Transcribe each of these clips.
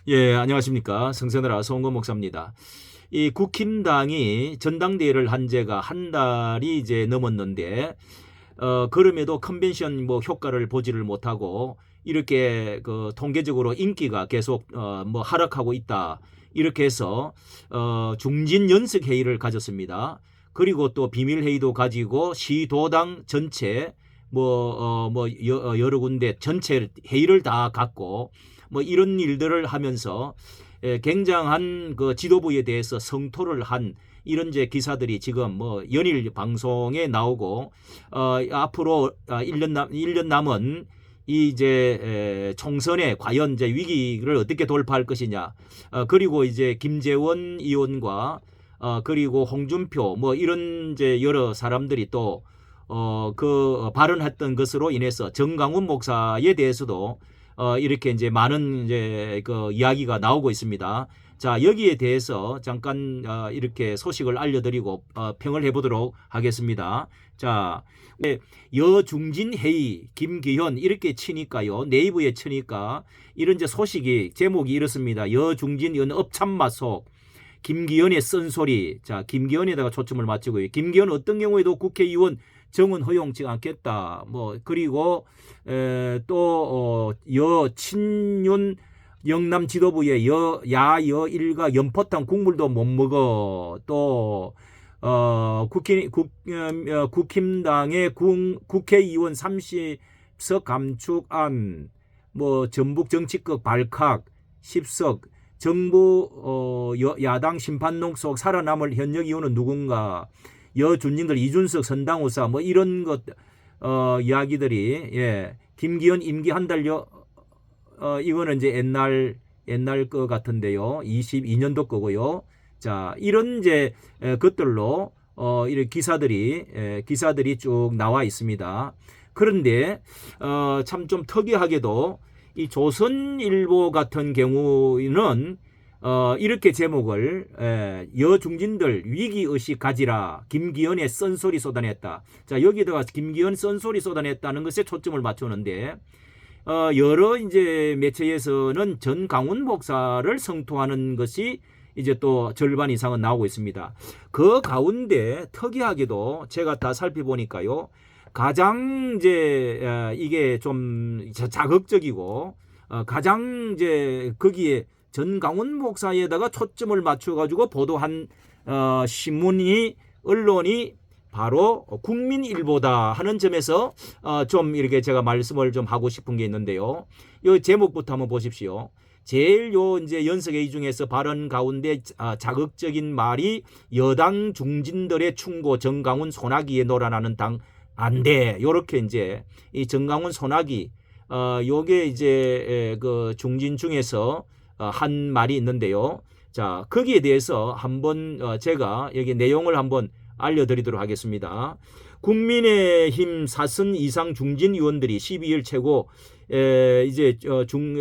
예, 안녕하십니까. 성선하라 송건 목사입니다. 이 국힘당이 전당대회를 한 지가 한 달이 이제 넘었는데, 그럼에도 컨벤션 뭐 효과를 보지를 못하고, 이렇게 그 통계적으로 인기가 계속, 뭐 하락하고 있다. 이렇게 해서, 중진 연석 회의를 가졌습니다. 그리고 또 비밀회의도 가지고 시도당 전체, 여러 군데 전체 회의를 다 갖고, 뭐 이런 일들을 하면서 굉장한 그 지도부에 대해서 성토를 한 이런 제 기사들이 지금 뭐 연일 방송에 나오고, 앞으로 1년 남은 이 이제 총선에 과연 이제 위기를 어떻게 돌파할 것이냐, 그리고 이제 김재원 의원과 그리고 홍준표 뭐 이런 이제 여러 사람들이 또 그 발언했던 것으로 인해서 정강훈 목사에 대해서도 이렇게 이제 많은 이제 그 이야기가 나오고 있습니다. 자, 여기에 대해서 잠깐 이렇게 소식을 알려드리고 평을 해보도록 하겠습니다. 자, 여중진 회의 김기현 이렇게 치니까요, 네이버에 치니까 이런 이제 소식이 제목이 이렇습니다. 여중진 연 업참마속 김기현의 쓴소리. 자, 김기현에다가 초점을 맞추고요. 김기현 어떤 경우에도 국회의원 정은 허용치 않겠다. 뭐 그리고 또 여친윤 영남 지도부의 야여 일가 연포탕 국물도 못 먹어. 또 국힘당의 국회의원 30석 감축안, 뭐 전북 정치적 발칵 10석, 정부 야당 심판농 속 살아남을 현역 의원은 누군가, 여준진들 이준석 선당우사 뭐 이런 것 이야기들이, 예, 김기현 임기 한 달여, 이거는 이제 옛날 거 같은데요. 22년도 거고요. 자, 이런 이제 것들로 이런 기사들이 쭉 나와 있습니다. 그런데 참 좀 특이하게도 이 조선일보 같은 경우는 이렇게 제목을, 여중진들 위기의식 가지라, 김기현의 쓴소리 쏟아냈다. 자, 여기다가 김기현 쓴소리 쏟아냈다는 것에 초점을 맞추는데, 여러 이제 매체에서는 전강훈 목사를 성토하는 것이 이제 또 절반 이상은 나오고 있습니다. 그 가운데 특이하게도 제가 다 살펴보니까요, 가장 이제 이게 좀 자극적이고, 가장 이제 거기에 전강훈 목사에다가 초점을 맞춰가지고 보도한 언론이 바로 국민일보다 하는 점에서 좀 이렇게 제가 말씀을 좀 하고 싶은 게 있는데요. 이 제목부터 한번 보십시오. 제일 요 이제 연석회의 중에서 발언 가운데 자극적인 말이, 여당 중진들의 충고 정강훈 소나기에 놀아나는 당 안돼. 요렇게 이제 이 정강훈 소나기, 요게 이제 그 중진 중에서 한 말이 있는데요. 자, 거기에 대해서 한번 제가 여기 내용을 한번 알려드리도록 하겠습니다. 국민의힘 4선 이상 중진 의원들이 12일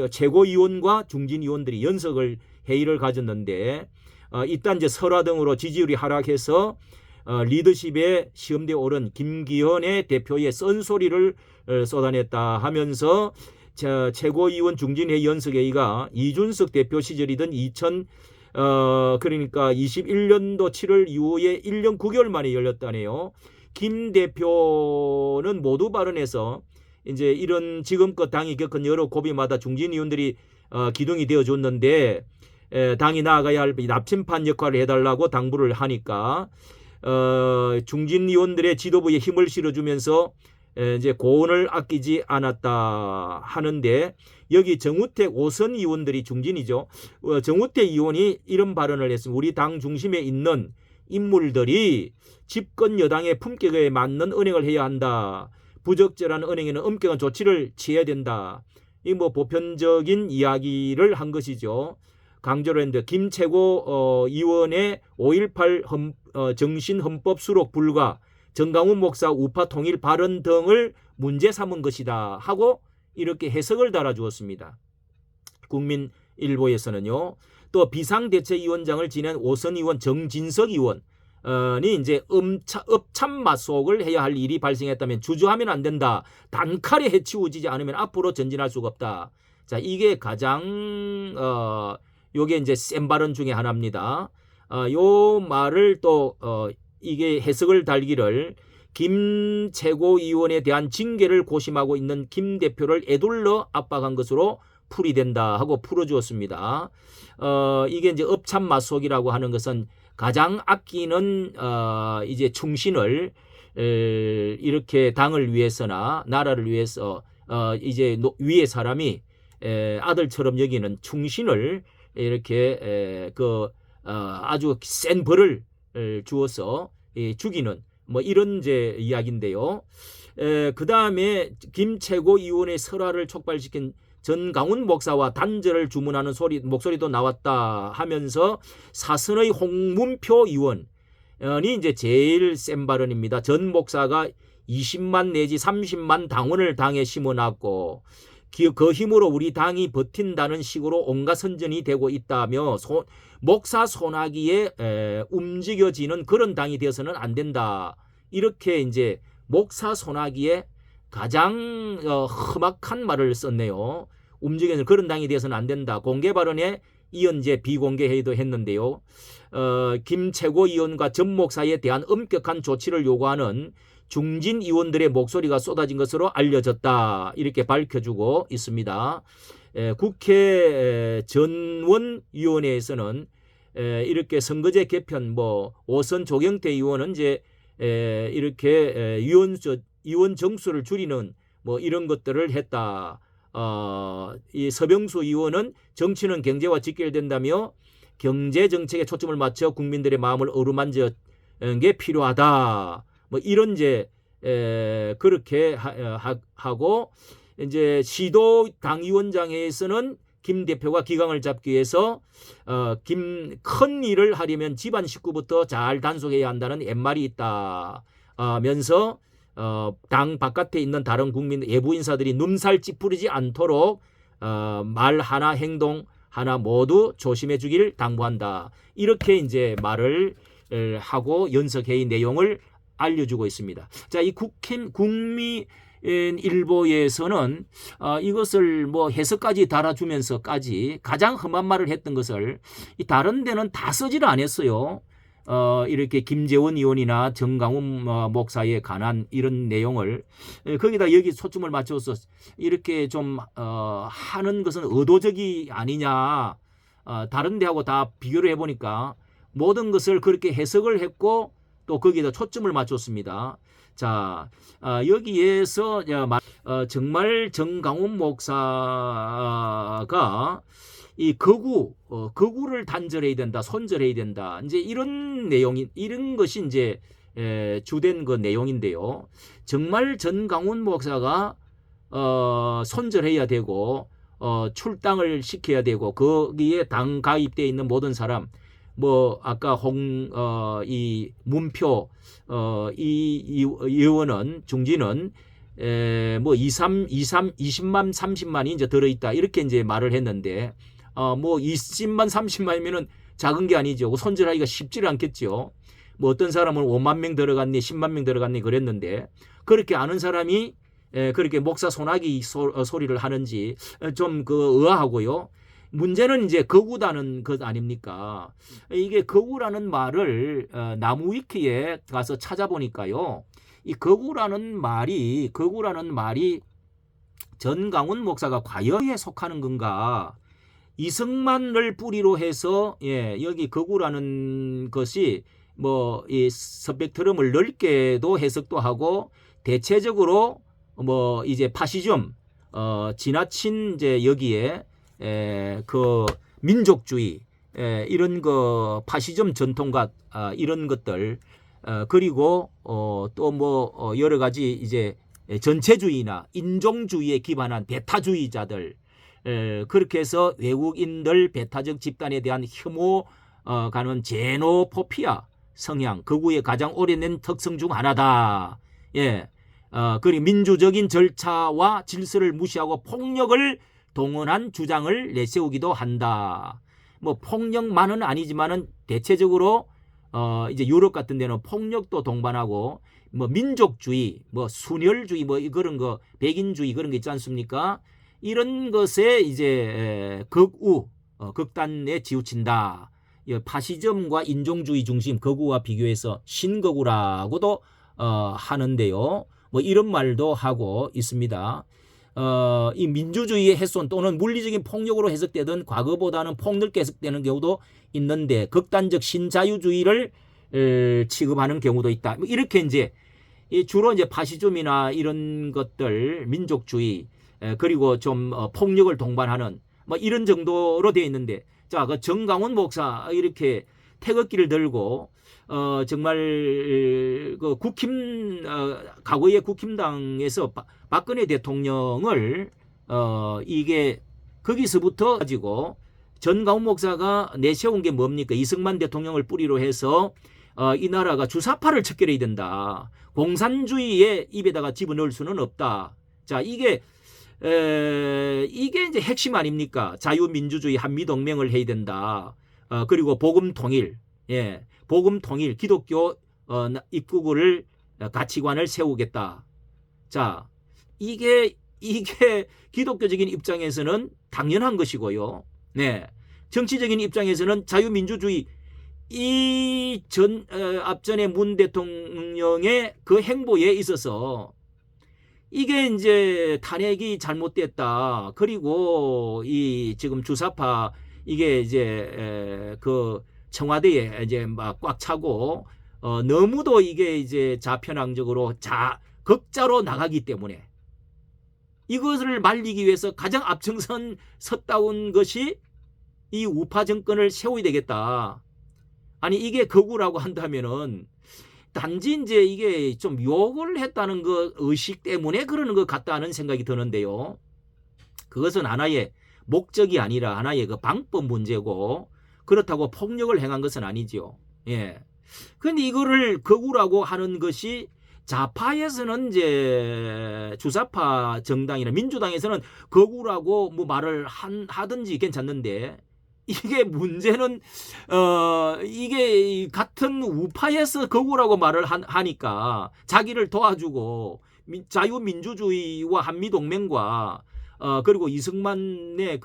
최고위원과 중진 의원들이 회의를 가졌는데, 이딴 이제 설화 등으로 지지율이 하락해서 리더십에 시험대에 오른 김기현의 대표의 쓴소리를 쏟아냈다 하면서, 최고위원 중진회의 연석회의가 이준석 대표 시절이던 그러니까 21년도 7월 이후에 1년 9개월 만에 열렸다네요. 김 대표는 모두 발언해서 이제 이런 지금껏 당이 겪은 여러 고비마다 중진 의원들이 기둥이 되어줬는데, 당이 나아가야 할 납침판 역할을 해달라고 당부를 하니까, 중진 의원들의 지도부에 힘을 실어주면서 이제 고언을 아끼지 않았다 하는데, 여기 정우택 5선 의원들이 중진이죠. 정우택 의원이 이런 발언을 했습니다. 우리 당 중심에 있는 인물들이 집권 여당의 품격에 맞는 언행을 해야 한다. 부적절한 언행에는 엄격한 조치를 취해야 된다. 이 뭐 보편적인 이야기를 한 것이죠. 강조를 했는데, 김 최고 의원의 5.18 정신 헌법 수록 불가, 정강훈 목사 우파 통일 발언 등을 문제 삼은 것이다 하고 이렇게 해석을 달아주었습니다. 국민일보에서는요. 또 비상대책위원장을 지낸 5선 의원 정진석 의원이 이제 업참마속을 해야 할 일이 발생했다면 주저하면 안 된다. 단칼에 해치우지지 않으면 앞으로 전진할 수가 없다. 자, 이게 가장 요게 이제 센 발언 중에 하나입니다. 요 말을 또 이게 해석을 달기를 김 최고위원에 대한 징계를 고심하고 있는 김 대표를 에둘러 압박한 것으로 풀이된다 하고 풀어주었습니다. 이게 이제 업참마속이라고 하는 것은 가장 아끼는 이제 충신을 이렇게 당을 위해서나 나라를 위해서 이제 위의 사람이 아들처럼 여기는 충신을 이렇게 아주 센 벌을 주어서 죽이는 뭐 이런 이제 이야기인데요. 그 다음에 김 최고위원의 설화를 촉발시킨 전강훈 목사와 단절을 주문하는 목소리도 나왔다 하면서 사선의 홍문표 의원이 이제 제일 센 발언입니다. 전 목사가 20만 내지 30만 당원을 당에 심어놨고 그 힘으로 우리 당이 버틴다는 식으로 온갖 선전이 되고 있다며 목사 손아귀에 움직여지는 그런 당이 되어서는 안 된다. 이렇게 이제 목사 손아귀에 가장 험악한 말을 썼네요. 움직이는 그런 당이 되어서는 안 된다. 공개 발언에 이은재 비공개 회의도 했는데요. 김 최고위원과 전 목사에 대한 엄격한 조치를 요구하는 중진 의원들의 목소리가 쏟아진 것으로 알려졌다. 이렇게 밝혀주고 있습니다. 국회 전원위원회에서는 이렇게 선거제 개편 뭐 오선 조경태 의원은 이제 이렇게 의원 정수를 줄이는 뭐 이런 것들을 했다. 이 서병수 의원은 정치는 경제와 직결된다며 경제 정책에 초점을 맞춰 국민들의 마음을 어루만져 게 필요하다. 뭐 이런 이제 그렇게 하고 이제 시도 당위원장회에서는 김 대표가 기강을 잡기 위해서 큰 일을 하려면 집안 식구부터 잘 단속해야 한다는 옛말이 있다. 면서 당 바깥에 있는 다른 국민 외부 인사들이 눈살 찌푸리지 않도록 말 하나 행동 하나 모두 조심해 주기를 당부한다. 이렇게 이제 말을 하고 연석회의 내용을 알려주고 있습니다. 자, 이 국민일보에서는 이것을 뭐 해석까지 달아주면서까지 가장 험한 말을 했던 것을 이 다른 데는 다 쓰지를 않았어요. 이렇게 김재원 의원이나 정강훈 목사에 관한 이런 내용을 거기다 여기 초점을 맞춰서 이렇게 좀 하는 것은 의도적이 아니냐. 다른 데하고 다 비교를 해보니까 모든 것을 그렇게 해석을 했고 또 거기다 초점을 맞췄습니다. 자, 여기에서 정말 정강훈 목사가 이 거구를 단절해야 된다, 손절해야 된다. 이제 이런 내용이 이런 것이 이제 주된 그 내용인데요. 정말 정강훈 목사가 손절해야 되고 출당을 시켜야 되고 거기에 당 가입돼 있는 모든 사람 뭐 아까 이 문표 이 의원은 중진은 뭐 20만 30만이 이제 들어있다 이렇게 이제 말을 했는데 뭐 20만 30만이면은 작은 게 아니죠. 손절하기가 쉽지를 않겠죠. 뭐 어떤 사람은 5만 명 들어갔니 10만 명 들어갔니 그랬는데 그렇게 아는 사람이 그렇게 목사 손아귀 소리를 하는지 좀 의아하고요. 문제는 이제 거구다는 것 아닙니까? 이게 거구라는 말을 나무위키에 가서 찾아보니까요. 이 거구라는 말이 전강훈 목사가 과연에 속하는 건가? 이승만을 뿌리로 해서 여기 거구라는 것이 뭐 이 스펙트럼을 넓게도 해석도 하고 대체적으로 뭐 이제 파시즘 지나친 이제 여기에 그 민족주의 이런 그 파시즘 전통과 이런 것들 그리고 또 뭐 여러 가지 이제 전체주의나 인종주의에 기반한 배타주의자들 그렇게 해서 외국인들 배타적 집단에 대한 혐오가는 제노포피아 성향 거구의 가장 오래된 특성 중 하나다. 그리고 민주적인 절차와 질서를 무시하고 폭력을 동원한 주장을 내세우기도 한다. 뭐 폭력만은 아니지만은 대체적으로 이제 유럽 같은 데는 폭력도 동반하고 뭐 민족주의, 뭐 순혈주의, 뭐 그런 거 백인주의 그런 거 있지 않습니까? 이런 것에 이제 극우, 극단에 치우친다. 파시즘과 인종주의 중심 극우와 비교해서 신극우라고도 하는데요. 뭐 이런 말도 하고 있습니다. 이 민주주의의 훼손 또는 물리적인 폭력으로 해석되던 과거보다는 폭넓게 해석되는 경우도 있는데 극단적 신자유주의를 취급하는 경우도 있다. 이렇게 이제 주로 이제 파시즘이나 이런 것들 민족주의 그리고 좀 폭력을 동반하는 뭐 이런 정도로 되어 있는데 자, 그 정강훈 목사 이렇게 태극기를 들고 정말 그 과거의 국힘당에서 박근혜 대통령을 이게 거기서부터 가지고 전강훈 목사가 내세운 게 뭡니까? 이승만 대통령을 뿌리로 해서 이 나라가 주사파를 척결해야 된다. 공산주의의 입에다가 집어넣을 수는 없다. 자, 이게 이제 핵심 아닙니까? 자유민주주의 한미동맹을 해야 된다. 그리고 복음통일, 예, 복음통일, 기독교 입국을 가치관을 세우겠다. 자, 이게 기독교적인 입장에서는 당연한 것이고요. 네, 정치적인 입장에서는 자유민주주의 앞전에 문 대통령의 그 행보에 있어서 이게 이제 탄핵이 잘못됐다. 그리고 이 지금 주사파 이게 이제 그 청와대에 이제 막 꽉 차고 너무도 이게 이제 좌편향적으로 극자로 나가기 때문에 이것을 말리기 위해서 가장 앞장선 섰다운 것이 이 우파 정권을 세워야 되겠다. 아니 이게 극우라고 한다면은 단지 이제 이게 좀 욕을 했다는 그 의식 때문에 그러는 것 같다는 생각이 드는데요. 그것은 하나의 목적이 아니라 하나의 그 방법 문제고 그렇다고 폭력을 행한 것은 아니죠. 예. 그런데 이거를 극우라고 하는 것이 좌파에서는 이제 주사파 정당이나 민주당에서는 극우라고 뭐 말을 하든지 괜찮는데 이게 문제는 이게 같은 우파에서 극우라고 말을 하니까 자기를 도와주고 자유민주주의와 한미동맹과 그리고 이승만이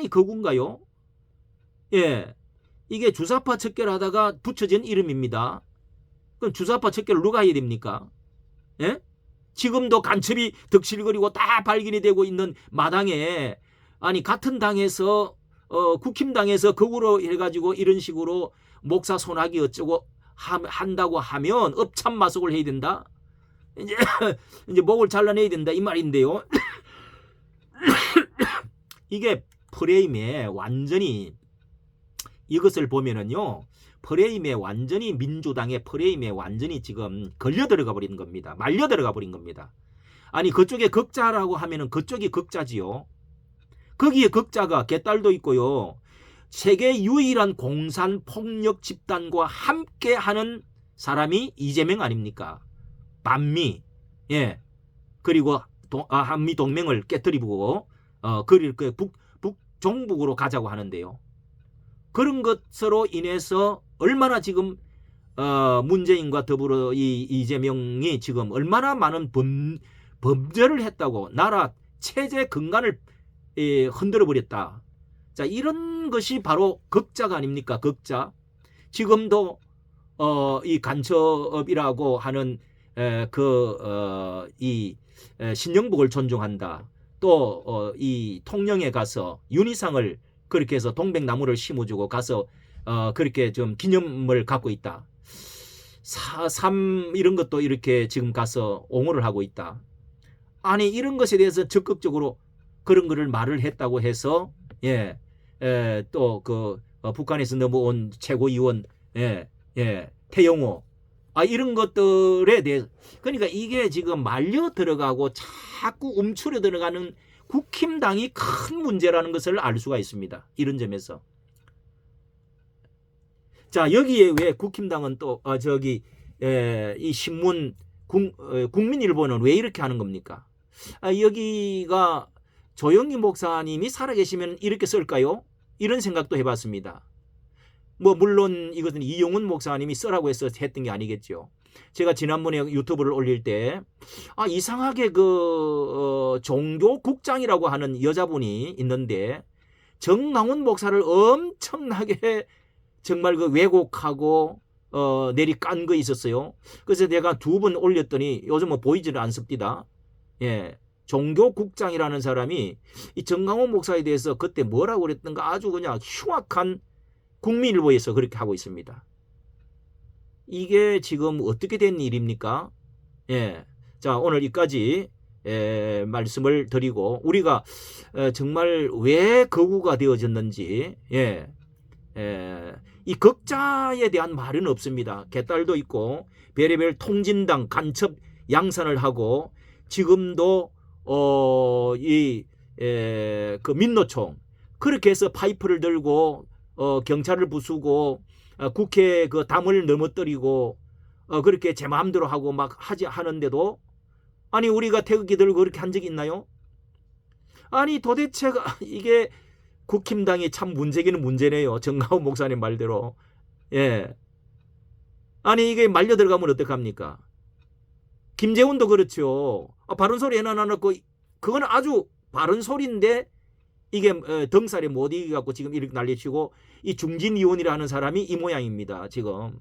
극우인가요? 예, 이게 주사파 척결하다가 붙여진 이름입니다. 그럼 주사파 척결을 누가 해야 됩니까? 예? 지금도 간첩이 덕실거리고 다 발견이 되고 있는 마당에 아니 같은 당에서 국힘당에서 극우로 해가지고 이런 식으로 목사 손아귀 어쩌고 한다고 하면 업참마속을 해야 된다. 이제 목을 잘라내야 된다 이 말인데요. 이게 프레임에 완전히 이것을 보면은요. 프레임에 완전히 민주당의 프레임에 완전히 지금 걸려 들어가 버린 겁니다. 말려 들어가 버린 겁니다. 아니 그쪽에 극자라고 하면은 그쪽이 극자지요. 거기에 극자가 개딸도 있고요. 세계 유일한 공산 폭력 집단과 함께하는 사람이 이재명 아닙니까? 반미, 예, 그리고 한미 동맹을 깨뜨리고 북종북으로 가자고 하는데요. 그런 것으로 인해서 얼마나 지금 문재인과 더불어 이재명이 지금 얼마나 많은 범죄를 했다고 나라 체제 근간을 흔들어 버렸다. 자, 이런 것이 바로 극자가 아닙니까? 극자. 지금도 이 간첩이라고 하는 이 신영복을 존중한다. 또 이 통영에 가서 윤희상을 그렇게 해서 동백나무를 심어주고 가서 그렇게 좀 기념을 갖고 있다. 4.3 이런 것도 이렇게 지금 가서 옹호를 하고 있다. 아니 이런 것에 대해서 적극적으로 그런 거를 말을 했다고 해서 또 그 북한에서 넘어온 최고위원 태영호 이런 것들에 대해서 그러니까 이게 지금 말려 들어가고 자꾸 움츠려 들어가는 국힘당이 큰 문제라는 것을 알 수가 있습니다. 이런 점에서. 자, 여기에 왜 국힘당은 또 이 신문 국민일보는 왜 이렇게 하는 겁니까? 여기가 조영기 목사님이 살아계시면 이렇게 쓸까요? 이런 생각도 해봤습니다. 뭐 물론 이것은 이용훈 목사님이 쓰라고 해서 했던 게 아니겠죠. 제가 지난번에 유튜브를 올릴 때 이상하게 종교국장이라고 하는 여자분이 있는데 정강훈 목사를 엄청나게 정말 왜곡하고 내리깐 거 있었어요. 그래서 내가 2번 올렸더니 요즘은 보이지를 않습니다. 예. 종교국장이라는 사람이 이 정강훈 목사에 대해서 그때 뭐라고 그랬던가 아주 그냥 흉악한, 국민일보에서 그렇게 하고 있습니다. 이게 지금 어떻게 된 일입니까? 예. 자, 오늘 여기까지 말씀을 드리고, 우리가 정말 왜 거구가 되어졌는지, 이 극자에 대한 말은 없습니다. 개딸도 있고 별의별 통진당 간첩 양산을 하고 지금도 그 민노총 그렇게 해서 파이프를 들고 경찰을 부수고 국회 그 담을 넘어뜨리고 그렇게 제 마음대로 하고 막 하는데도, 아니 우리가 태극기 들고 그렇게 한 적이 있나요? 아니 도대체가 이게 국힘당이 참 문제기는 문제네요. 정강훈 목사님 말대로. 예. 아니 이게 말려 들어가면 어떡합니까? 김재훈도 그렇죠. 바른 소리 해놔놓고 그건 아주 바른 소리인데 이게 덩살에 못 이겨갖고 지금 이렇게 난리치고, 이 중진위원이라는 사람이 이 모양입니다. 지금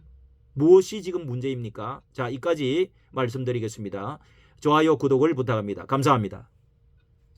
무엇이 지금 문제입니까? 자, 여기까지 말씀드리겠습니다. 좋아요, 구독을 부탁합니다. 감사합니다.